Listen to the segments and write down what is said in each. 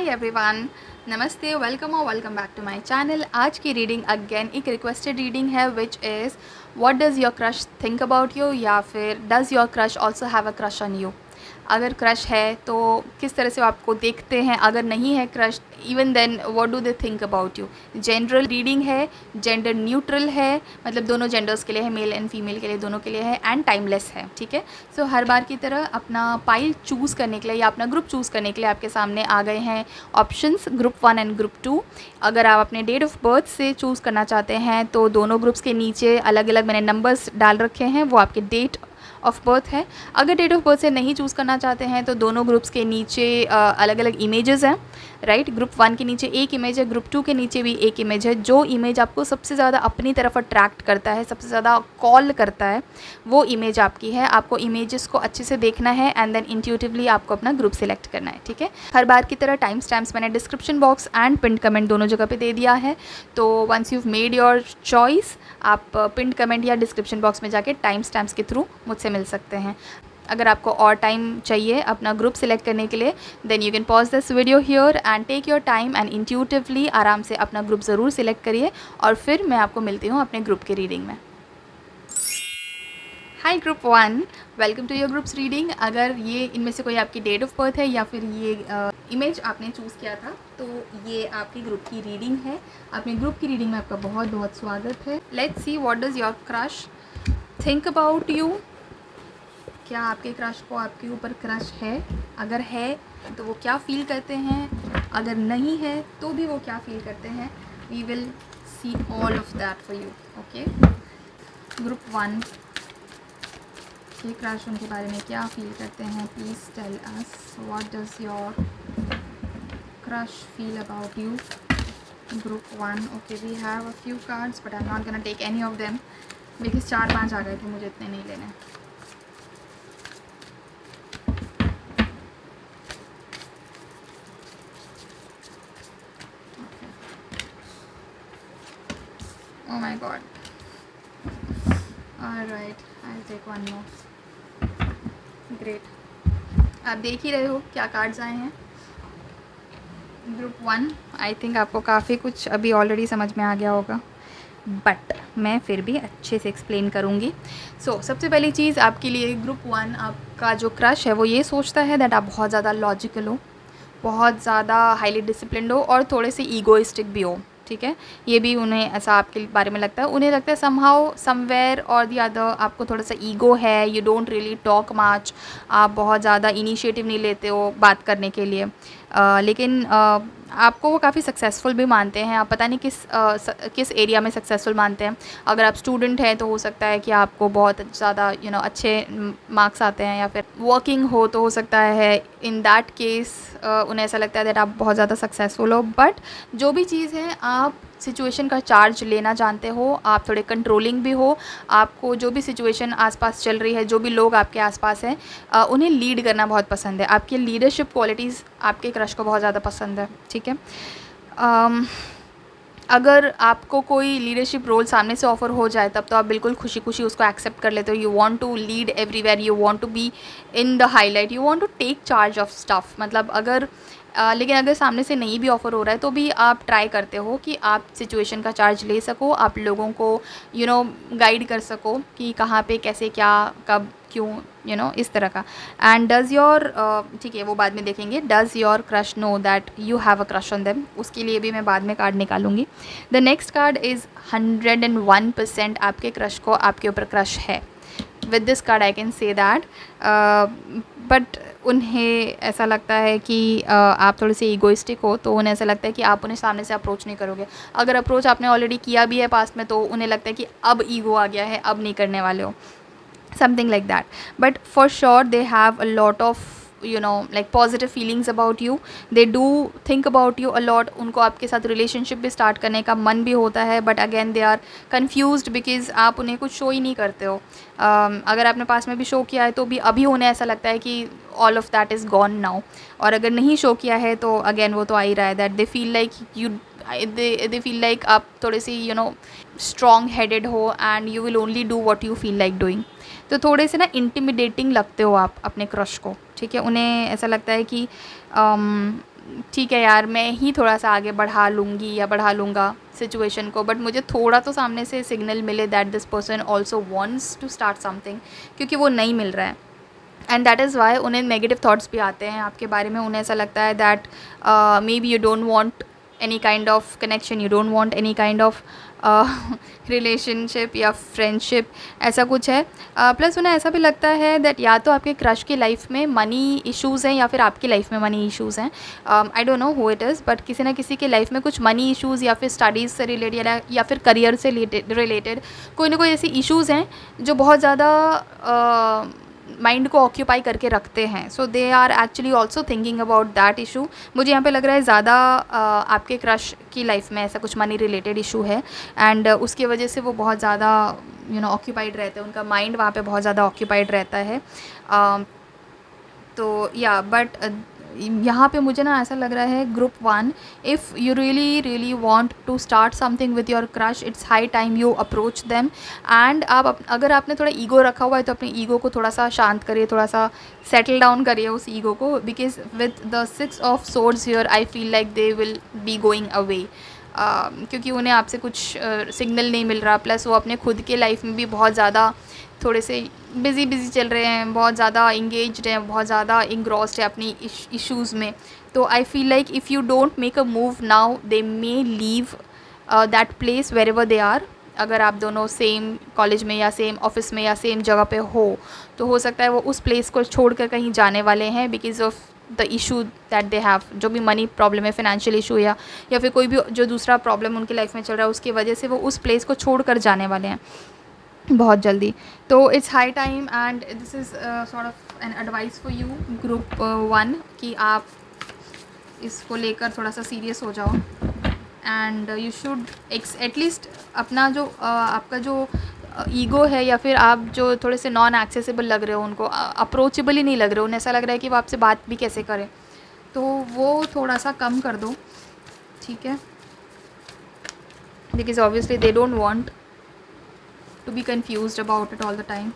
हाय everyone, नमस्ते, welcome और welcome back to my channel. आज की रीडिंग अगेन एक रिक्वेस्टेड रीडिंग है which is what does your crush think about you, या फिर does your crush also have a crush on you. अगर crush है तो किस तरह से वो आपको देखते हैं, अगर नहीं है crush even then what do they think about you. General reading है, जेंडर न्यूट्रल है, मतलब दोनों जेंडर्स के लिए है, मेल एंड फीमेल के लिए, दोनों के लिए है, एंड टाइमलेस है। ठीक है, सो हर बार की तरह अपना पाइल चूज़ करने के लिए या अपना ग्रुप चूज़ करने के लिए आपके सामने आ गए हैं ऑप्शंस, ग्रुप 1 एंड ग्रुप 2। अगर आप अपने डेट ऑफ बर्थ से चूज़ करना चाहते हैं तो दोनों ग्रुप्स के नीचे अलग अलग मैंने नंबर्स डाल रखे हैं, वो आपके डेट ऑफ बर्थ है। अगर डेट ऑफ बर्थ से नहीं चूज़ करना चाहते हैं तो दोनों ग्रुप्स के नीचे अलग अलग इमेजेस हैं, राइट। ग्रुप 1 के नीचे एक इमेज है, ग्रुप 2 के नीचे भी एक इमेज है। जो इमेज आपको सबसे ज़्यादा अपनी तरफ अट्रैक्ट करता है, सबसे ज़्यादा कॉल करता है, वो इमेज आपकी है। आपको इमेजेस को अच्छे से देखना है एंड देन इंट्यूटिवली आपको अपना ग्रुप सेलेक्ट करना है। ठीक है, हर बार की तरह टाइम स्टैम्प्स मैंने description box and pin comment दोनों जगह पे दे दिया है। तो once you made your choice, आप पिन कमेंट या डिस्क्रिप्शन बॉक्स में जाके टाइम स्टैम्प्स के थ्रू मुझसे मिल सकते हैं। अगर आपको और टाइम चाहिए अपना ग्रुप सिलेक्ट करने के लिए, then you can pause this video here and take your time and intuitively आराम से अपना ग्रुप ज़रूर सिलेक्ट करिए, और फिर मैं आपको मिलती हूँ अपने ग्रुप की रीडिंग में। Hi group 1, welcome to your groups reading. अगर ये इनमें से कोई आपकी डेट ऑफ बर्थ है या फिर ये इमेज आपने चूज़ किया था, तो ये आपकी ग्रुप की रीडिंग है। अपने ग्रुप की रीडिंग में आपका बहुत बहुत स्वागत है। Let's see what does your crush think about you. क्या आपके क्रश को आपके ऊपर क्रश है? अगर है तो वो क्या फील करते हैं, अगर नहीं है तो भी वो क्या फील करते हैं। We will see all of that for you. Okay, group 1 के क्रश उनके बारे में क्या फील करते हैं, please tell us what does your crush feel about you. Group 1, okay, we have a few cards but I am not gonna take any of them because 4-5 आ गए थे, मुझे इतने नहीं लेने। Oh my god. Alright, I'll take one more. Great. आप देख ही रहे हो क्या कार्ड्स आए हैं। ग्रुप 1, आई थिंक आपको काफ़ी कुछ अभी ऑलरेडी समझ में आ गया होगा, बट मैं फिर भी अच्छे से एक्सप्लेन करूँगी। सबसे पहली चीज़ आपके लिए ग्रुप 1, आपका जो क्रश है वो ये सोचता है दैट आप बहुत ज़्यादा लॉजिकल हो, बहुत ज़्यादा हाईली डिसिप्लिन्ड हो और थोड़े से ईगोइस्टिक भी हो। ठीक है, ये भी उन्हें ऐसा आपके बारे में लगता है। उन्हें लगता है समहाउ समवेयर और दी अदर आपको थोड़ा सा ईगो है, you don't really talk much, आप बहुत ज़्यादा इनिशिएटिव नहीं लेते हो बात करने के लिए। लेकिन आपको वो काफ़ी सक्सेसफुल भी मानते हैं। आप पता नहीं किस एरिया में सक्सेसफुल मानते हैं। अगर आप स्टूडेंट हैं तो हो सकता है कि आपको बहुत ज़्यादा अच्छे मार्क्स आते हैं, या फिर वर्किंग हो तो हो सकता है इन दैट केस उन्हें ऐसा लगता है दैट आप बहुत ज़्यादा सक्सेसफुल हो। बट जो भी चीज़ है, आप सिचुएशन का चार्ज लेना जानते हो, आप थोड़े कंट्रोलिंग भी हो। आपको जो भी सिचुएशन आसपास चल रही है, जो भी लोग आपके आसपास हैं, उन्हें लीड करना बहुत पसंद है। आपकी लीडरशिप क्वालिटीज़ आपके क्रश को बहुत ज़्यादा पसंद है। ठीक है, अगर आपको कोई लीडरशिप रोल सामने से ऑफ़र हो जाए तब तो आप बिल्कुल खुशी खुशी उसको एक्सेप्ट कर लेते हो। You want to lead everywhere, you want to be in the highlight, you want to take charge of stuff. मतलब लेकिन अगर सामने से नहीं भी ऑफ़र हो रहा है तो भी आप ट्राई करते हो कि आप सिचुएशन का चार्ज ले सको, आप लोगों को गाइड कर सको कि कहाँ पे कैसे क्या कब क्यों, इस तरह का। एंड डज़ योर ठीक है, वो बाद में देखेंगे। Does your crush know that you have a crush on them, उसके लिए भी मैं बाद में कार्ड निकालूंगी। द नेक्स्ट कार्ड इज़ 101% आपके क्रश को आपके ऊपर क्रश है। With this card I can say that, but उन्हें ऐसा लगता है कि आप थोड़े से ईगोइस्टिक हो, तो उन्हें ऐसा लगता है कि आप उन्हें सामने से अप्रोच नहीं करोगे। अगर अप्रोच आपने ऑलरेडी किया भी है पास्ट में तो उन्हें लगता है कि अब ईगो आ गया है, अब नहीं करने वाले हो, something like that. But for sure they have a lot of like positive feelings about you. They do think about you a lot. उनको आपके साथ रिलेशनशिप भी स्टार्ट करने का मन भी होता है, but again they are confused because आप उन्हें कुछ शो ही नहीं करते हो। अगर आपने पास में भी शो किया है तो भी अभी उन्हें ऐसा लगता है कि all of that is gone now, और अगर नहीं शो किया है तो अगेन वो तो आ ही रहा है that they feel like they feel like आप थोड़े से स्ट्रॉन्ग हेडेड हो and you will only do what you feel like doing. तो थोड़े से इंटिमिडेटिंग लगते हो आप अपने क्रश को। ठीक है, उन्हें ऐसा लगता है कि ठीक है यार, मैं ही थोड़ा सा आगे बढ़ा लूँगी या बढ़ा लूँगा सिचुएशन को, बट मुझे थोड़ा तो सामने से सिग्नल मिले that this person also wants to start something, क्योंकि वो नहीं मिल रहा है। एंड दैट इज़ वाई उन्हें नेगेटिव थाट्स भी आते हैं आपके बारे में। उन्हें ऐसा लगता है that may be you don't want any kind of connection, you don't want any kind of relationship या फ्रेंडशिप, ऐसा कुछ है। प्लस उन्हें ऐसा भी लगता है दैट या तो आपके क्रश की लाइफ में मनी इश्यूज़ हैं या फिर आपकी लाइफ में मनी इश्यूज़ हैं। I don't know who it is, but किसी ना किसी की लाइफ में कुछ मनी इश्यूज़ या फिर स्टडीज़ से रिलेटेड या फिर करियर से रिलेटेड कोई ना कोई ऐसी इश्यूज़ हैं जो बहुत ज़्यादा माइंड को ऑक्यूपाई करके रखते हैं। So they are actually also thinking about that issue. मुझे यहाँ पे लग रहा है ज़्यादा आपके क्रश की लाइफ में ऐसा कुछ मनी रिलेटेड इशू है, एंड उसकी वजह से वो बहुत ज़्यादा ऑक्यूपाइड रहते हैं, उनका माइंड वहाँ पे बहुत ज़्यादा ऑक्यूपाइड रहता है। तो या बट यहाँ पे मुझे ना ऐसा लग रहा है group 1, if you really want to start something with your crush, it's high time you approach them. And अगर आपने थोड़ा ईगो रखा हुआ है तो अपने ईगो को थोड़ा सा शांत करिए, थोड़ा सा सेटल डाउन करिए उस ईगो को, because with the 6 of swords here I feel like they will be going away. क्योंकि उन्हें आपसे कुछ सिग्नल नहीं मिल रहा, प्लस वो अपने खुद के लाइफ में भी बहुत ज़्यादा थोड़े से बिज़ी चल रहे हैं, बहुत ज़्यादा इंगेज्ड हैं, बहुत ज़्यादा इंग्रॉस्ड है अपनी इश्यूज़ में। तो I feel like if you don't make a move now they may leave that place where ever they are. अगर आप दोनों सेम कॉलेज में या सेम ऑफिस में या सेम जगह पे तो हो सकता है वो उस प्लेस को छोड़ कर कहीं जाने वाले हैं because of the issue that they have, जो भी मनी प्रॉब्लम है, फाइनेंशियल इशू या फिर कोई भी जो दूसरा प्रॉब्लम उनकी लाइफ में चल रहा है, उसकी वजह से वो उस प्लेस को छोड़ कर जाने वाले हैं बहुत जल्दी। तो it's high time, and this is sort of an advice for you group 1 कि आप इसको लेकर थोड़ा सा सीरियस हो जाओ, एंड यू शुड एटलीस्ट अपना जो आपका जो ईगो है या फिर आप जो थोड़े से नॉन एक्सेसिबल लग रहे हो, उनको अप्रोचेबल ही नहीं लग रहे हो, उन्हें ऐसा लग रहा है कि वो आपसे बात भी कैसे करें, तो वो थोड़ा सा कम कर दो, ठीक है? Because obviously they don't want to be confused about it all the time.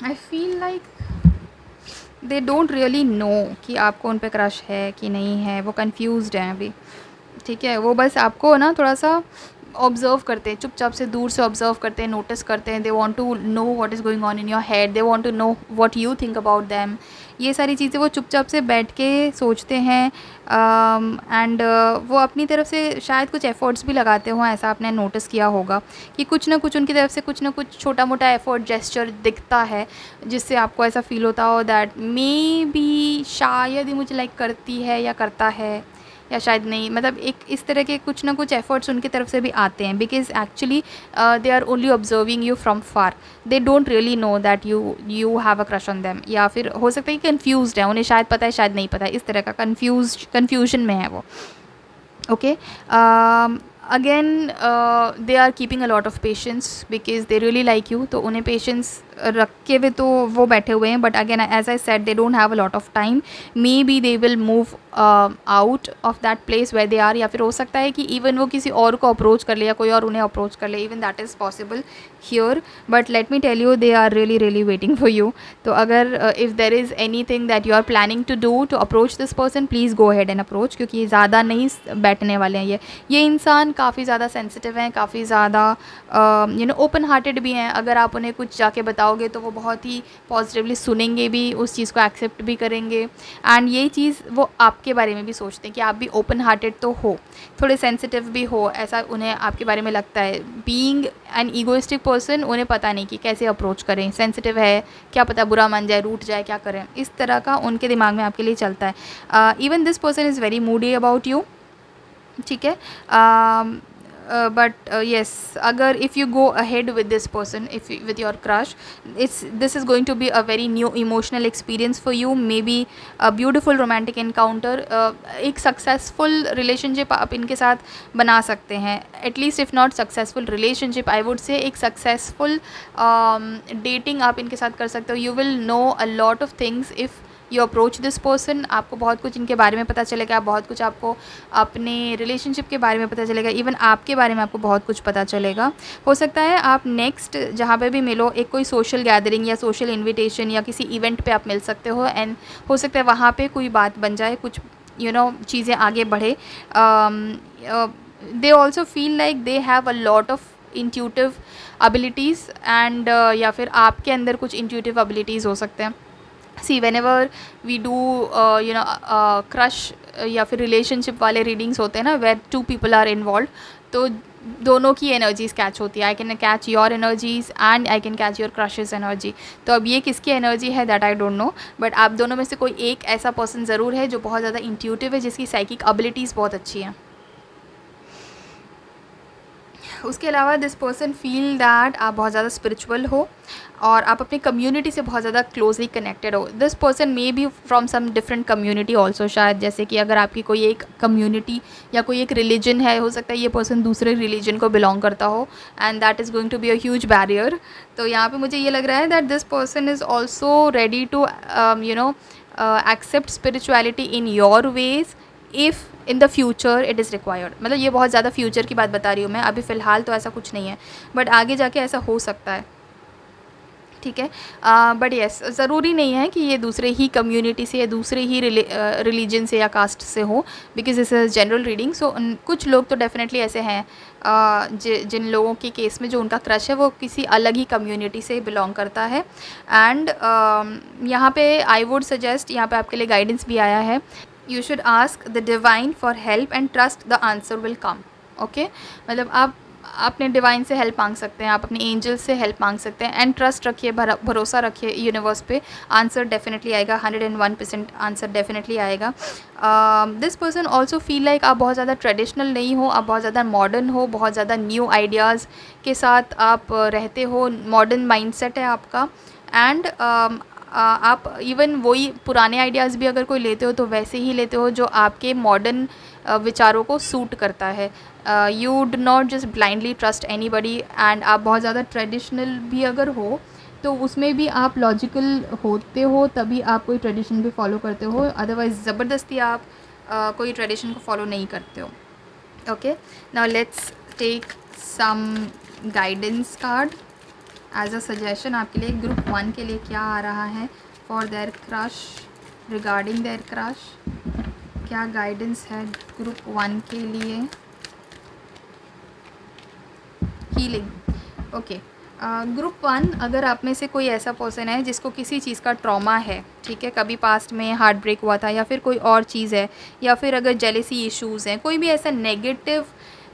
I feel like they don't really know कि आपको उन पे क्रश है कि नहीं है, वो confused हैं अभी, ठीक है? वो बस आपको ना थोड़ा सा ऑब्ज़र्व करते हैं, चुपचाप से दूर से ऑब्ज़र्व करते हैं, नोटिस करते हैं। They want to know what is going on in your head, they want to know what you think about them. ये सारी चीज़ें वो चुपचाप से बैठ के सोचते हैं, एंड वो अपनी तरफ से शायद कुछ एफ़र्ट्स भी लगाते हों। ऐसा आपने नोटिस किया होगा कि कुछ ना कुछ उनकी तरफ से कुछ ना कुछ छोटा मोटा एफ़र्ट, जेस्चर दिखता है, जिससे आपको ऐसा फ़ील होता हो दैट मे बी शायद ही मुझे लाइक करती है या करता है, या शायद नहीं, मतलब एक इस तरह के कुछ ना कुछ एफ़र्ट्स उनकी तरफ से भी आते हैं। Because actually they are only observing you from far, they don't really know that you have a crush on them, या फिर हो सकता है कि कन्फ्यूज़ड है, उन्हें शायद पता है शायद नहीं पता है, इस तरह का कन्फ्यूजन में है वो। Okay, again they are keeping a lot of patience because they really like you, तो उन्हें पेशेंस रख के भी तो वो बैठे हुए हैं, but again as I said they don't have a lot of time, may be they will move out of that place where they are, या फिर हो सकता है कि इवन वो किसी और को अप्रोच कर ले या कोई और उन्हें अप्रोच कर ले, even that is possible here. But let me tell you they are really waiting for you. तो अगर if there is anything that you are planning to do to approach this person, please go head and approach, क्योंकि ये ज़्यादा नहीं बैठने वाले हैं। ये इंसान काफ़ी ज़्यादा सेंसिटिव हैं, काफ़ी ज़्यादा ओपन हार्टेड भी हैं। अगर आप उन्हें कुछ जाके बताओगे तो वो बहुत ही पॉजिटिवली सुनेंगे भी, उस चीज़ को एक्सेप्ट भी करेंगे, एंड ये चीज़ वो आपके बारे में भी सोचते हैं कि आप भी ओपन हार्टेड तो हो, थोड़े सेंसिटिव भी हो, ऐसा उन्हें आपके बारे में लगता है। बीइंग एन ईगोइस्टिक पर्सन, उन्हें पता नहीं कि कैसे अप्रोच करें, सेंसिटिव है, क्या पता बुरा मान जाए, रूठ जाए, क्या करें, इस तरह का उनके दिमाग में आपके लिए चलता है। Even this person is very moody about you, ठीक है? बट येस, अगर if you go ahead with this person, if with your crush, this is going to be a very new emotional experience for you, may be a beautiful romantic encounter, एक successful relationship आप इनके साथ बना सकते हैं, at least if not successful relationship, I would say एक successful dating आप इनके साथ कर सकते हो। You will know a lot of things if you approach this person, आपको बहुत कुछ इनके बारे में पता चलेगा, बहुत कुछ आपको अपने रिलेशनशिप के बारे में पता चलेगा, इवन आपके बारे में आपको बहुत कुछ पता चलेगा। हो सकता है आप नेक्स्ट जहाँ पे भी मिलो, एक कोई सोशल गैदरिंग या सोशल इन्विटेशन या किसी इवेंट पे आप मिल सकते हो, एंड हो सकता है वहाँ पे कोई बात बन जाए, कुछ चीज़ें आगे बढ़े। दे also feel like they have a lot of intuitive abilities, and या फिर आपके अंदर कुछ इंट्यूटिव एबिलिटीज़ हो सकते हैं। See whenever we do crush या फिर रिलेशनशिप वाले रीडिंग्स होते हैं ना, वेर 2 पीपल आर इन्वॉल्व, तो दोनों की एनर्जीज़ कैच होती है। I can catch your energies and I can catch your crushes energy. तो अब ये किसकी एनर्जी है that I don't know, but आप दोनों में से कोई एक ऐसा पर्सन ज़रूर है जो बहुत ज़्यादा इंट्यूटिव है, जिसकी साइकिक एबिलिटीज़ बहुत अच्छी हैं। उसके अलावा दिस पर्सन फील दैट आप बहुत ज़्यादा स्पिरिचुअल हो और आप अपनी कम्युनिटी से बहुत ज़्यादा क्लोजली कनेक्टेड हो। This person may be from some different community also, शायद जैसे कि अगर आपकी कोई एक कम्युनिटी या कोई एक रिलीजन है, हो सकता है ये पर्सन दूसरे रिलीजन को बिलोंग करता हो, and that is going to be a huge barrier. तो यहाँ पे मुझे ये लग रहा है that this person is also ready to accept spirituality in your ways if in the future it is required. मतलब ये बहुत ज़्यादा फ्यूचर की बात बता रही हूँ मैं, अभी फ़िलहाल तो ऐसा कुछ नहीं है, बट आगे जाके ऐसा हो सकता है, ठीक है। बट येस, ज़रूरी नहीं है कि ये दूसरे ही कम्युनिटी से या दूसरे ही रिलीजन से या कास्ट से हो, बिकॉज इस इज़ जनरल रीडिंग। सो कुछ लोग तो डेफिनेटली ऐसे हैं जिन लोगों के केस में जो उनका क्रश है वो किसी अलग ही कम्युनिटी से बिलोंग करता है। एंड यहाँ पे आई वुड सजेस्ट, यहाँ पे आपके लिए गाइडेंस भी आया है, you should ask the divine for help and trust the answer will come. Okay, मतलब आप अपने डिवाइन से हेल्प मांग सकते हैं, आप अपने एंजल से हेल्प मांग सकते हैं, एंड ट्रस्ट रखिए, भरोसा रखिए यूनिवर्स पे, आंसर डेफिनेटली आएगा, 101% आंसर डेफिनेटली आएगा। This person also feel like आप बहुत ज़्यादा ट्रेडिशनल नहीं हो, आप बहुत ज़्यादा मॉडर्न हो, बहुत ज़्यादा न्यू आइडियाज़ के साथ आप रहते हो, मॉडर्न माइंडसेट है आपका, एंड आप इवन वही पुराने आइडियाज़ भी अगर कोई लेते हो तो वैसे ही लेते हो जो आपके मॉडर्न विचारों को सूट करता है। You do not just blindly trust any buddy, and आप बहुत ज़्यादा ट्रेडिशनल भी अगर हो तो उसमें भी आप लॉजिकल होते हो, तभी आप कोई ट्रेडिशन भी फॉलो करते हो, अदरवाइज़ ज़बरदस्ती आप कोई ट्रेडिशन को फॉलो नहीं करते हो। Okay, now let's take some guidance card as a suggestion आपके लिए। ग्रुप 1 के लिए क्या आ रहा है for their crush, regarding their crush, क्या गाइडेंस है ग्रुप 1 के लिए? हीलिंग। ओके, ग्रुप 1, अगर आप में से कोई ऐसा पर्सन है जिसको किसी चीज़ का ट्रॉमा है, ठीक है, कभी पास्ट में हार्ट ब्रेक हुआ था या फिर कोई और चीज़ है, या फिर अगर जेलेसी इश्यूज़ हैं, कोई भी ऐसा नेगेटिव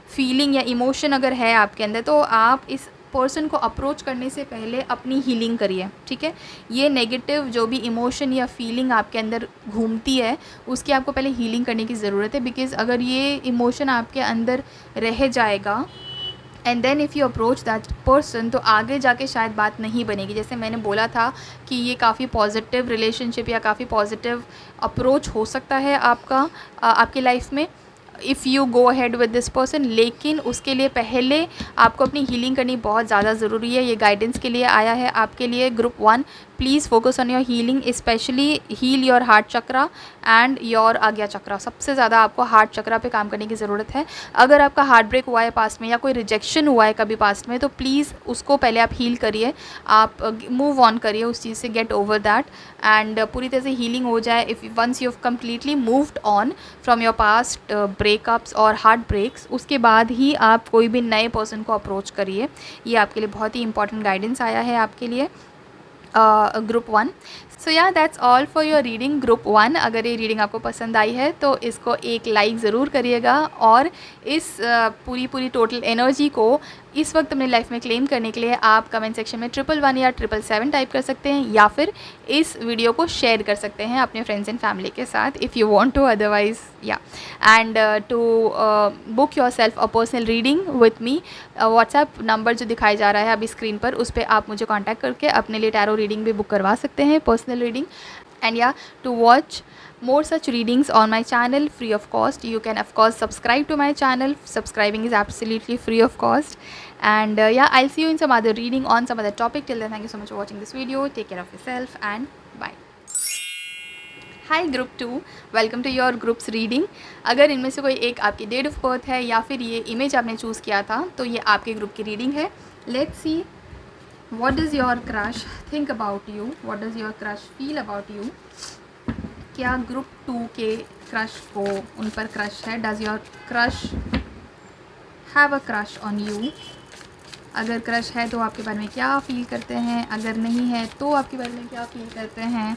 फीलिंग या इमोशन अगर है आपके अंदर, तो आप इस पर्सन को अप्रोच करने से पहले अपनी हीलिंग करिए, ठीक है। ये नेगेटिव जो भी इमोशन या फीलिंग आपके अंदर घूमती है उसकी आपको पहले हीलिंग करने की ज़रूरत है, बिकॉज़ अगर ये इमोशन आपके अंदर रह जाएगा and then if you approach that person, तो आगे जाके शायद बात नहीं बनेगी। जैसे मैंने बोला था कि ये काफ़ी पॉजिटिव रिलेशनशिप या काफ़ी पॉजिटिव अप्रोच हो सकता है आपका आपकी लाइफ में, if you go ahead with this person, लेकिन उसके लिए पहले आपको अपनी हीलिंग करनी बहुत ज़्यादा ज़रूरी है। ये गाइडेंस के लिए आया है आपके लिए group 1। Please focus on your healing, specially heal your heart chakra and your ajna chakra. सबसे ज़्यादा आपको हार्ट चक्रा पे काम करने की ज़रूरत है। अगर आपका हार्ट ब्रेक हुआ है पास्ट में या कोई रिजेक्शन हुआ है कभी पास्ट में, तो प्लीज़ उसको पहले आप हील करिए, आप मूव ऑन करिए उस चीज़ से, गेट ओवर दैट, एंड पूरी तरह से हीलिंग हो जाए। If once you have completely moved on from your past breakups और हार्ट ब्रेक्स, उसके बाद ही आप कोई भी नए पर्सन को अप्रोच करिए। ये आपके लिए बहुत ही इंपॉर्टेंट गाइडेंस आया है आपके लिए ग्रुप 1। सो या that's all for your reading group 1। अगर ये रीडिंग आपको पसंद आई है तो इसको एक लाइक ज़रूर करिएगा, और इस पूरी टोटल एनर्जी को इस वक्त अपनी लाइफ में क्लेम करने के लिए आप कमेंट सेक्शन में 111 या 777 टाइप कर सकते हैं, या फिर इस वीडियो को शेयर कर सकते हैं अपने फ्रेंड्स एंड फैमिली के साथ if you want to, otherwise या and to book yourself a personal reading with me. WhatsApp number जो दिखाई जा रहा है अभी स्क्रीन पर, उस पर आप मुझे कॉन्टैक्ट करके अपने लिए टैरो रीडिंग भी बुक करवा सकते हैं, personal reading. And yeah, to watch more such readings on my channel free of cost, you can of course subscribe to my channel. Subscribing is absolutely free of cost. And yeah, I'll see you in some other reading on some other topic. Till then, thank you so much for watching this video. Take care of yourself and bye. Hi group 2, welcome to your groups reading. अगर इनमें से कोई एक आपकी date of birth है या फिर ये इमेज आपने चूज़ किया था तो ये आपके ग्रुप की रीडिंग है। Let's see what does your crush think about you, what does your crush feel about you. क्या ग्रुप 2 के क्रश को उन पर क्रश है? Does your crush have a crush on you? अगर क्रश है तो आपके बारे में क्या फ़ील करते हैं, अगर नहीं है तो आपके बारे में क्या फ़ील करते हैं।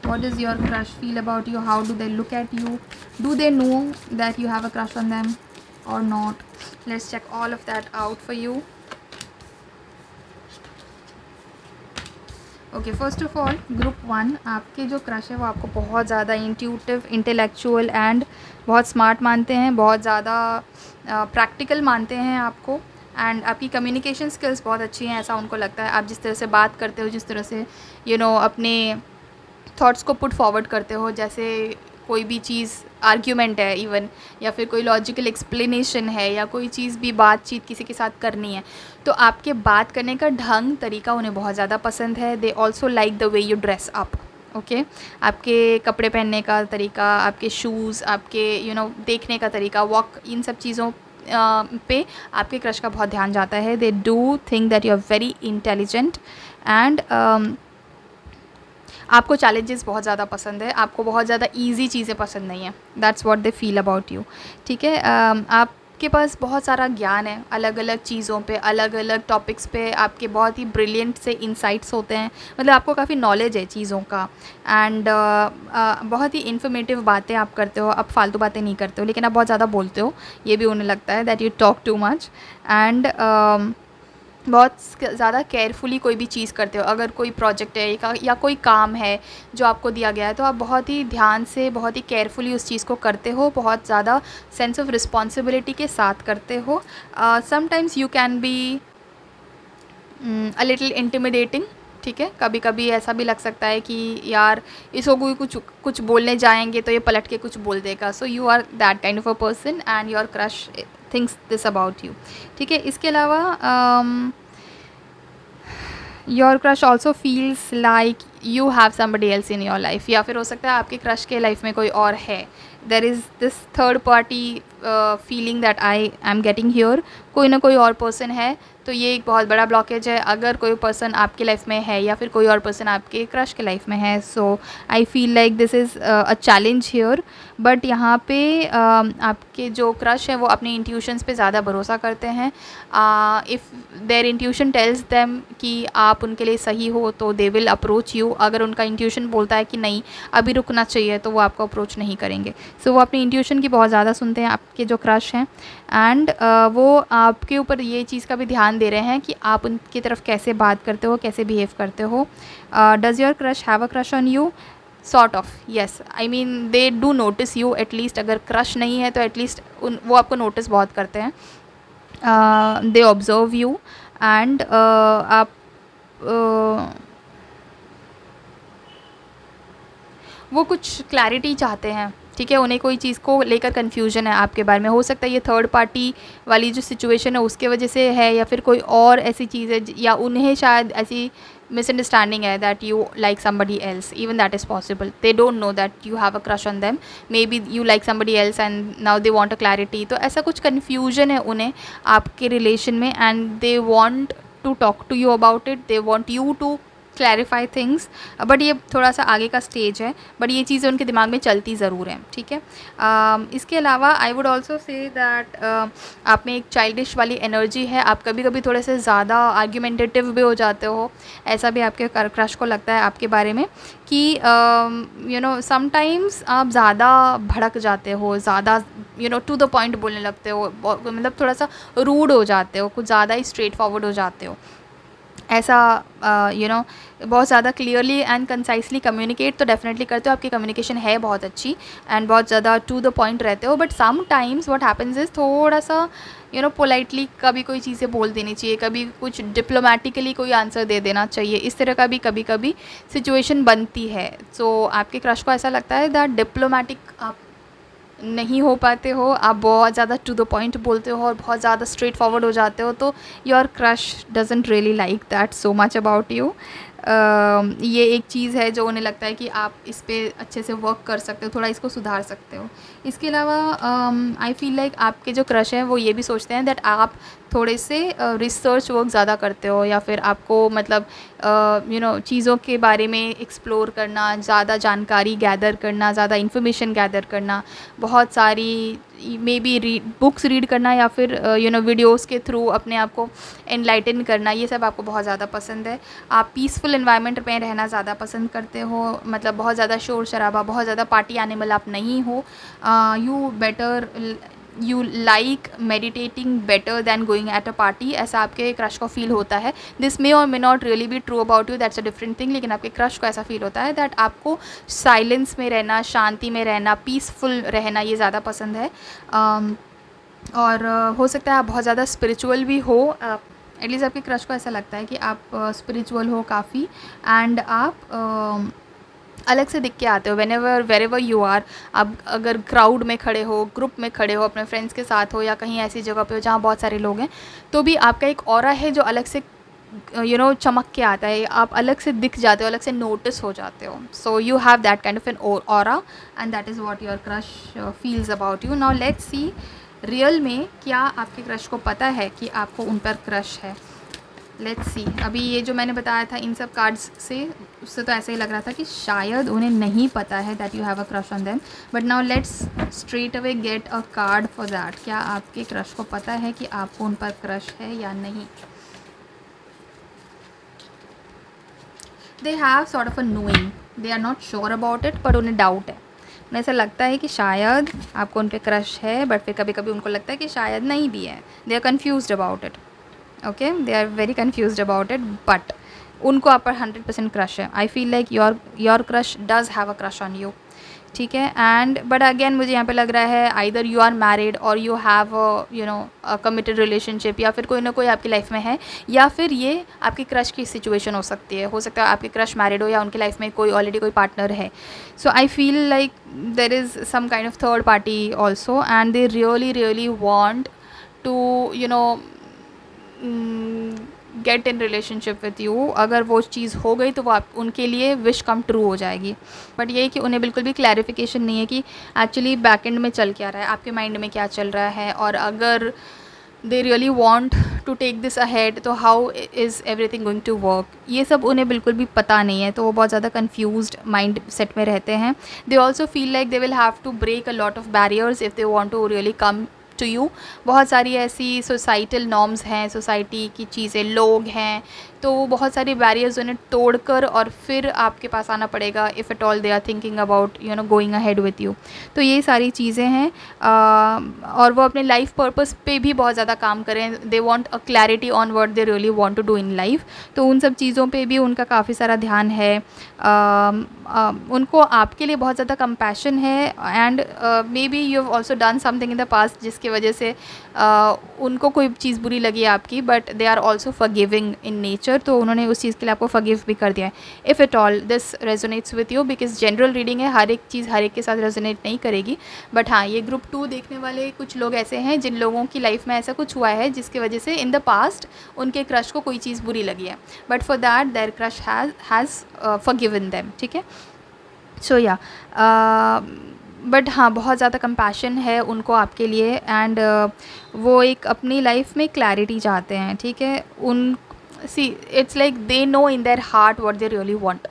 What does your crush feel about you? How do they look at you? Do they know that you have a crush on them or not? Let's check all of that out for you. Okay, first of all, group 1, आपके जो crush है वो आपको बहुत ज़्यादा intuitive, intellectual and बहुत smart मानते हैं, बहुत ज़्यादा प्रैक्टिकल मानते हैं आपको। एंड आपकी कम्युनिकेशन स्किल्स बहुत अच्छी हैं, ऐसा उनको लगता है। आप जिस तरह से बात करते हो, जिस तरह से अपने थॉट्स को पुट फॉरवर्ड करते हो, जैसे कोई भी चीज़ आर्ग्यूमेंट है इवन, या फिर कोई लॉजिकल एक्सप्लेनेशन है, या कोई चीज़ भी बातचीत किसी के साथ करनी है, तो आपके बात करने का ढंग, तरीका उन्हें बहुत ज़्यादा पसंद है। They also like the way you dress up. Okay, आपके कपड़े पहनने का तरीका, आपके शूज़, आपके देखने का तरीका, वॉक, इन सब चीज़ों पे आपके क्रश का बहुत ध्यान जाता है। They do think that you are very intelligent and आपको चैलेंजेस बहुत ज़्यादा पसंद है, आपको बहुत ज़्यादा इजी चीज़ें पसंद नहीं है। That's what they feel about you. ठीक है, आपके पास बहुत सारा ज्ञान है, अलग अलग चीज़ों पे, अलग अलग टॉपिक्स पे आपके बहुत ही ब्रिलियंट से इंसाइट्स होते हैं। मतलब आपको काफ़ी नॉलेज है चीज़ों का एंड बहुत ही इन्फॉर्मेटिव बातें आप करते हो। आप फालतू बातें नहीं करते हो, लेकिन आप बहुत ज़्यादा बोलते हो, ये भी उन्हें लगता है that you talk too much. And बहुत ज़्यादा केयरफुली कोई भी चीज़ करते हो। अगर कोई प्रोजेक्ट है या कोई काम है जो आपको दिया गया है, तो आप बहुत ही ध्यान से, बहुत ही केयरफुली उस चीज़ को करते हो, बहुत ज़्यादा सेंस ऑफ रिस्पॉन्सिबिलिटी के साथ करते हो। Sometimes you can be a little intimidating. ठीक है, कभी कभी ऐसा भी लग सकता है कि यार इसको कोई कुछ बोलने जाएंगे तो ये पलट के कुछ बोल देगा। So you are that kind of a person and your crush thinks this about you. ठीक है, इसके अलावा your crush also feels like you have somebody else in your life, या फिर हो सकता है आपके क्रश के लाइफ में कोई और है। There is this third party feeling that I am getting here. कोई ना कोई और पर्सन है, तो ये एक बहुत बड़ा ब्लॉकेज है। अगर कोई पर्सन आपके लाइफ में है या फिर कोई और पर्सन आपके क्रश के लाइफ में है, so I feel like this is a challenge here. But यहाँ पे आपके जो क्रश है वो अपने इंट्यूशंस पे ज़्यादा भरोसा करते हैं। If their intuition tells them कि आप उनके लिए सही हो, तो दे विल अप्रोच यू। अगर उनका इंट्यूशन बोलता है कि नहीं अभी रुकना चाहिए, तो वो आपको अप्रोच नहीं करेंगे। सो वो अपनी इंट्यूशन की बहुत ज़्यादा सुनते हैं, आपके जो क्रश हैं। एंड वो आपके ऊपर ये चीज़ का भी ध्यान दे रहे हैं कि आप उनकी तरफ कैसे बात करते हो, कैसे बिहेव करते हो। Does your crush have a crush on you? Sort of, yes. I mean they do notice you at least. अगर क्रश नहीं है तो एटलीस्ट वो आपको नोटिस बहुत करते हैं। दे ऑब्जर्व यू एंड आप वो कुछ क्लैरिटी चाहते हैं। ठीक है, उन्हें कोई चीज़ को लेकर कन्फ्यूजन है आपके बारे में। हो सकता है ये थर्ड पार्टी वाली जो सिचुएशन है उसके वजह से है, या फिर कोई और ऐसी चीज़ है, या उन्हें शायद ऐसी मिसअंडरस्टैंडिंग है that you like somebody else. Even that is possible. They don't know that you have a crush on them. May B you like somebody else and now they want a clarity. तो ऐसा कुछ confusion है उन्हें आपके relation में, and they want to talk to you about it. They want you to clarify things. But ये थोड़ा सा आगे का स्टेज है, बट ये चीज़ें उनके दिमाग में चलती ज़रूर हैं। ठीक है, इसके अलावा I would also say that आप में एक चाइल्डिश वाली एनर्जी है। आप कभी कभी थोड़े से ज़्यादा आर्ग्यूमेंटेटिव भी हो जाते हो। ऐसा भी आपके क्रश को लगता है आपके बारे में कि समटाइम्स आप ज़्यादा भड़क जाते हो, ज़्यादा टू द पॉइंट बोलने लगते हो, मतलब थोड़ा सा रूड हो जाते हो, कुछ ज़्यादा ही स्ट्रेट फॉरवर्ड हो जाते हो। ऐसा बहुत ज़्यादा क्लियरली एंड कंसाइसली कम्युनिकेट तो डेफिनेटली करते हो। आपकी कम्युनिकेशन है बहुत अच्छी एंड बहुत ज़्यादा टू द पॉइंट रहते हो। But sometimes what happens is थोड़ा सा पोलाइटली कभी कोई चीज़ें बोल देनी चाहिए, कभी कुछ डिप्लोमेटिकली कोई आंसर दे देना चाहिए। इस तरह का भी कभी कभी सिचुएशन बनती है। सो आपके क्रश को ऐसा लगता है दैट डिप्लोमेटिक आप नहीं हो पाते हो, आप बहुत ज़्यादा टू द पॉइंट बोलते हो और बहुत ज़्यादा स्ट्रेट फॉरवर्ड हो जाते हो। तो your crush doesn't really like that so much about you. ये एक चीज़ है जो उन्हें लगता है कि आप इस पे अच्छे से वर्क कर सकते हो, थोड़ा इसको सुधार सकते हो। इसके अलावा आई फील लाइक आपके जो क्रश हैं वो ये भी सोचते हैं दैट आप थोड़े से रिसर्च वर्क ज़्यादा करते हो, या फिर आपको मतलब चीज़ों के बारे में एक्सप्लोर करना, ज़्यादा जानकारी गैदर करना, ज़्यादा इन्फॉर्मेशन गैदर करना, बहुत सारी मे बी बुक्स रीड करना, या फिर वीडियोस के थ्रू अपने आप को एनलाइटन करना, ये सब आपको बहुत ज़्यादा पसंद है। आप पीसफुल एनवायरनमेंट में रहना ज़्यादा पसंद करते हो, मतलब बहुत ज़्यादा शोर शराबा, बहुत ज़्यादा पार्टी एनिमल आप नहीं हो। You like meditating better than going at a party, ऐसा आपके क्रश को फील होता है। दिस मे और may not really be true about you, that's a different thing, लेकिन आपके क्रश को ऐसा फील होता है दैट आपको साइलेंस में रहना, शांति में रहना, पीसफुल रहना ये ज़्यादा पसंद है। और हो सकता है आप बहुत ज़्यादा स्पिरिचुअल भी हो, एटलीस्ट आपके क्रश को ऐसा लगता है कि आप स्पिरिचुअल हो काफ़ी, एंड आप अलग से दिख के आते हो वेर एवर यू आर। आप अगर क्राउड में खड़े हो, ग्रुप में खड़े हो, अपने फ्रेंड्स के साथ हो, या कहीं ऐसी जगह पे हो जहाँ बहुत सारे लोग हैं, तो भी आपका एक ऑरा है जो अलग से चमक के आता है, आप अलग से दिख जाते हो, अलग से नोटिस हो जाते हो। So you have that kind of an aura, and that is what your crush feels about you. Now let's see real में क्या आपके क्रश को पता है कि आपको उन पर क्रश है। Let's see. अभी ये जो मैंने बताया था इन सब कार्ड्स से, उससे तो ऐसे ही लग रहा था कि शायद उन्हें नहीं पता है that you have a crush on them, but now let's straight away get a card for that. क्या आपके क्रश को पता है कि आपको उन पर क्रश है या नहीं? They have sort of a knowing, they are not sure about it, पर उन्हें डाउट है। उन्हें ऐसा लगता है कि शायद आपको उन पर क्रश है, बट फिर कभी कभी उनको लगता है कि शायद नहीं भी है। They are confused about it. Okay, they are very confused about it, but उनको आप पर 100% क्रश है। I feel like your crush does have a crush on you, ठीक है। एंड बट अगेन मुझे यहाँ पे लग रहा है आइदर यू आर मैरिड और you have a committed relationship, या फिर कोई ना कोई आपकी लाइफ में है, या फिर ये आपकी क्रश की सिचुएशन हो सकती है। हो सकता है आपकी क्रश मैरिड हो या उनकी लाइफ में कोई ऑलरेडी कोई पार्टनर है। So I feel like there is some kind of third party also, and they really want to get in relationship with you. अगर वो चीज़ हो गई तो वो आप उनके लिए विश कम ट्रू हो जाएगी। बट ये कि उन्हें बिल्कुल भी क्लैरिफिकेशन नहीं है कि एक्चुअली बैक एंड में चल क्या रहा है, आपके माइंड में क्या चल रहा है, और अगर they really want to take this ahead तो how is everything going to work, ये सब उन्हें बिल्कुल भी पता नहीं है। तो वो बहुत ज़्यादा कन्फ्यूज्ड माइंड सेट में रहते हैं। They also feel like they will have to break a lot of barriers if they want to really come to you. बहुत सारी ऐसी सोसाइटल नॉर्म्स हैं, सोसाइटी की चीज़ें, लोग हैं, तो बहुत सारी बैरियर्स उन्हें तोड़कर और फिर आपके पास आना पड़ेगा if at all they are thinking about going ahead with you. तो ये सारी चीज़ें हैं। और वो अपने लाइफ पर्पस पे भी बहुत ज़्यादा काम करें। They want a clarity on what they really want to do in life. तो उन सब चीज़ों पे भी उनका काफ़ी सारा ध्यान है। उनको आपके लिए बहुत ज़्यादा कंपैशन है, and may be you have also done something in the past जिसकी वजह से उनको कोई चीज़ बुरी लगी आपकी, but they are also forgiving in nature. तो उन्होंने उस चीज़ के लिए आपको फॉरगिव भी कर दिया है। If at all this resonates with you, because general reading है, हर एक चीज़ हर एक के साथ रेजोनेट नहीं करेगी। बट हाँ, ये ग्रुप 2 देखने वाले कुछ लोग ऐसे हैं जिन लोगों की लाइफ में ऐसा कुछ हुआ है जिसकी वजह से इन द पास्ट उनके क्रश को कोई चीज़ बुरी लगी है, but for that their crush has forgiven them, ठीक है। सो या बट हाँ, बहुत ज़्यादा कंपैशन है उनको आपके लिए, एंड वो एक अपनी लाइफ में क्लैरिटी चाहते हैं, ठीक है। उन see it's like they know in their heart what they really want.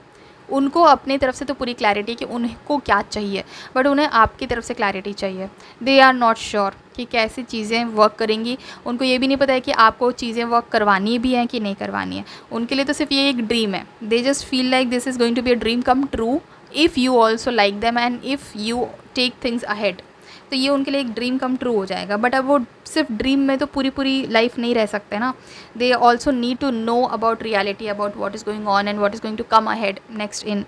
उनको अपनी तरफ से तो पूरी क्लैरिटी कि उनको क्या चाहिए, बट उन्हें आपकी तरफ से क्लैरिटी चाहिए। दे आर नॉट श्योर कि कैसी चीज़ें वर्क करेंगी। उनको ये भी नहीं पता है कि आपको चीज़ें वर्क करवानी भी हैं कि नहीं करवानी है। उनके लिए तो सिर्फ ये एक ड्रीम है। They just feel like this is going to be a dream come true if you also like them and if you take things ahead. तो ये उनके लिए एक ड्रीम कम ट्रू हो जाएगा। बट अब वो सिर्फ ड्रीम में तो पूरी लाइफ नहीं रह सकते ना। They also need to know about reality, about what is going on and what is going to come ahead next in.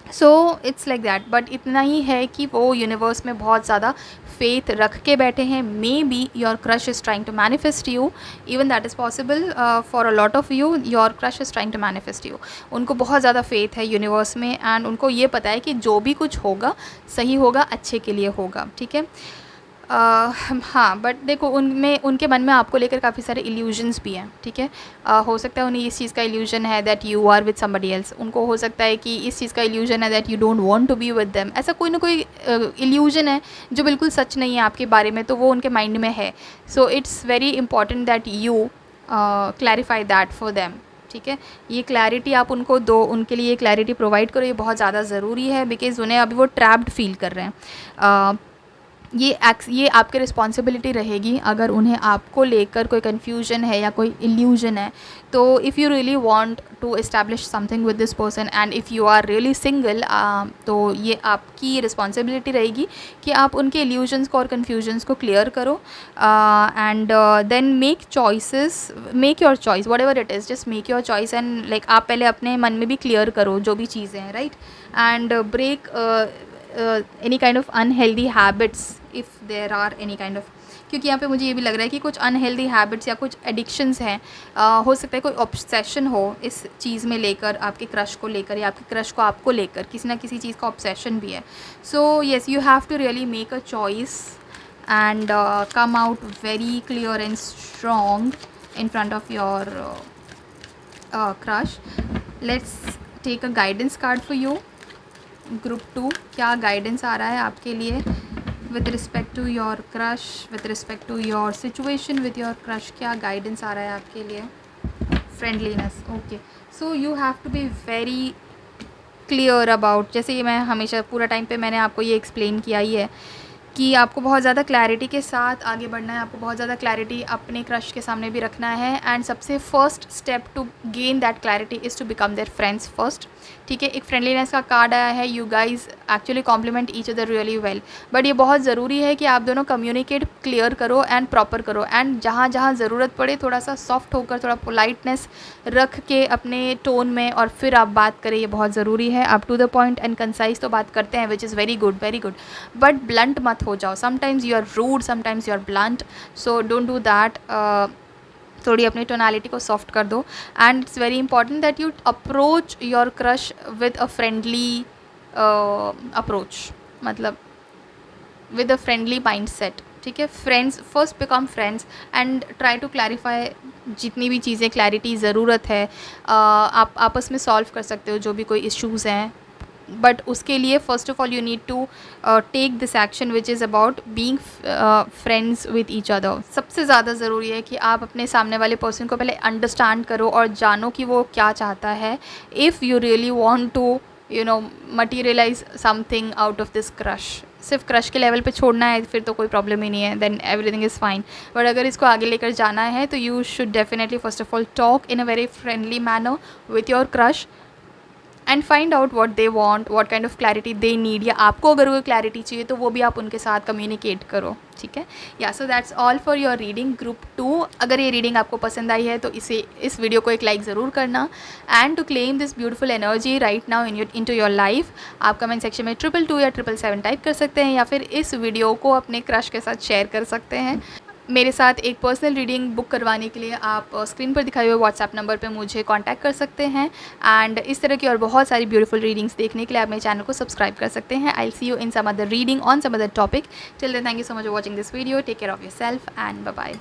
So it's like that. But इतना ही है कि वो यूनिवर्स में बहुत ज़्यादा फेथ रख के बैठे हैं। Maybe your crush is trying to manifest you, even that is possible for a lot of you. Your crush is trying to manifest you. उनको बहुत ज़्यादा फेथ है यूनिवर्स में, एंड उनको ये पता है कि जो भी कुछ होगा सही होगा, अच्छे के लिए होगा, ठीक है। हाँ, बट देखो उनमें उनके मन में आपको लेकर काफ़ी सारे इल्यूजन्स भी हैं, ठीक है। हो सकता है उन्हें इस चीज़ का इल्यूजन है that you are with somebody else, उनको हो सकता है कि इस चीज़ का इल्यूजन है that you don't want to be with them. ऐसा कोई ना कोई इल्यूजन है जो बिल्कुल सच नहीं है आपके बारे में, तो वो उनके माइंड में है। So it's very important that you clarify that for them, ठीक है। ये क्लैरिटी आप उनको दो, उनके लिए ये क्लैरिटी प्रोवाइड करो, ये बहुत ज़्यादा ज़रूरी है, बिकॉज़ उन्हें अभी वो ट्रैप्ड फील कर रहे हैं। ये आपकी रिस्पॉन्सिबिलिटी रहेगी अगर उन्हें आपको लेकर कोई कन्फ्यूजन है या कोई इल्यूजन है। तो if you really want to establish something with this person and if you are really single, तो ये आपकी रिस्पॉन्सिबिलिटी रहेगी कि आप उनके इल्यूजन्स को और कन्फ्यूजन्स को क्लियर करो and then make your choice whatever it is, just make your choice and like आप पहले अपने मन में भी क्लियर करो जो भी चीज़ें हैं, right. And break any kind of unhealthy habits if there are any kind of, क्योंकि यहाँ पे मुझे ये भी लग रहा है कि कुछ अनहेल्दी हैबिट्स या कुछ एडिक्शंस हैं। हो सकता है कोई ऑब्सेशन हो इस चीज़ में लेकर, आपके क्रश को लेकर या आपके क्रश को आपको लेकर किसी ना किसी चीज़ का ऑब्सेशन भी है। So yes, you have to really make a choice and come out very clear and strong in front of your crush. Let's take a guidance card for you. Group 2, क्या गाइडेंस आ रहा है आपके लिए with respect to your crush, with respect to your situation with your crush, क्या guidance आ रहा है आपके लिए? Friendliness, okay. So you have to be very clear about, जैसे ये मैं हमेशा पूरा टाइम पे मैंने आपको ये एक्सप्लेन किया ही है कि आपको बहुत ज़्यादा क्लैरिटी के साथ आगे बढ़ना है, आपको बहुत ज़्यादा क्लैरिटी अपने क्रश के सामने भी रखना है। एंड सबसे first step to gain that clarity is to become their friends first, ठीक है। एक फ्रेंडलीनेस का कार्ड आया है, you guys actually compliment each other really well, but ये बहुत ज़रूरी है कि आप दोनों कम्युनिकेट क्लियर करो एंड प्रॉपर करो, एंड जहाँ जहाँ ज़रूरत पड़े थोड़ा सा सॉफ्ट होकर, थोड़ा पोलाइटनेस रख के अपने टोन में और फिर आप बात करें, ये बहुत ज़रूरी है। आप to the point and concise तो बात करते हैं, which is very good, but blunt मत हो जाओ। Sometimes you are rude, sometimes you are blunt, so don't do that. थोड़ी अपनी टोनालिटी को सॉफ्ट कर दो and it's very important that you approach your crush with a friendly approach, मतलब with a friendly mindset, ठीक है। Friends first, become friends and try to clarify जितनी भी चीज़ें क्लैरिटी ज़रूरत है आप आपस में सॉल्व कर सकते हो जो भी कोई इश्यूज़ हैं, बट उसके लिए first of all you need to take this action which is about being friends with each other. सबसे ज़्यादा ज़रूरी है कि आप अपने सामने वाले पर्सन को पहले अंडरस्टैंड करो और जानो कि वो क्या चाहता है, if you really want to materialise something out of this crush. सिर्फ क्रश के लेवल पे छोड़ना है फिर तो कोई प्रॉब्लम ही नहीं है, then everything is fine. But अगर इसको आगे लेकर जाना है तो you should definitely first of all talk in a very friendly manner with your crush and find out what they want, what kind of clarity they need, या आपको अगर कोई क्लैरिटी चाहिए तो वो भी आप उनके साथ कम्युनिकेट करो, ठीक है। या so that's all for your reading group 2। अगर ये रीडिंग आपको पसंद आई है तो इस वीडियो को एक लाइक ज़रूर करना and to claim this beautiful energy right now into your life, आप कमेंट सेक्शन में 222 या 777 टाइप कर सकते हैं या फिर इस वीडियो को अपने क्रश के साथ शेयर कर सकते हैं। मेरे साथ एक पर्सनल रीडिंग बुक करवाने के लिए आप स्क्रीन पर दिखाए हुए व्हाट्सएप नंबर पे मुझे कांटेक्ट कर सकते हैं एंड इस तरह की और बहुत सारी ब्यूटीफुल रीडिंग्स देखने के लिए आप मेरे चैनल को सब्सक्राइब कर सकते हैं। I will see you in some other reading on some other topic. Till then thank you so much for watching this video. Take care of yourself and bye bye.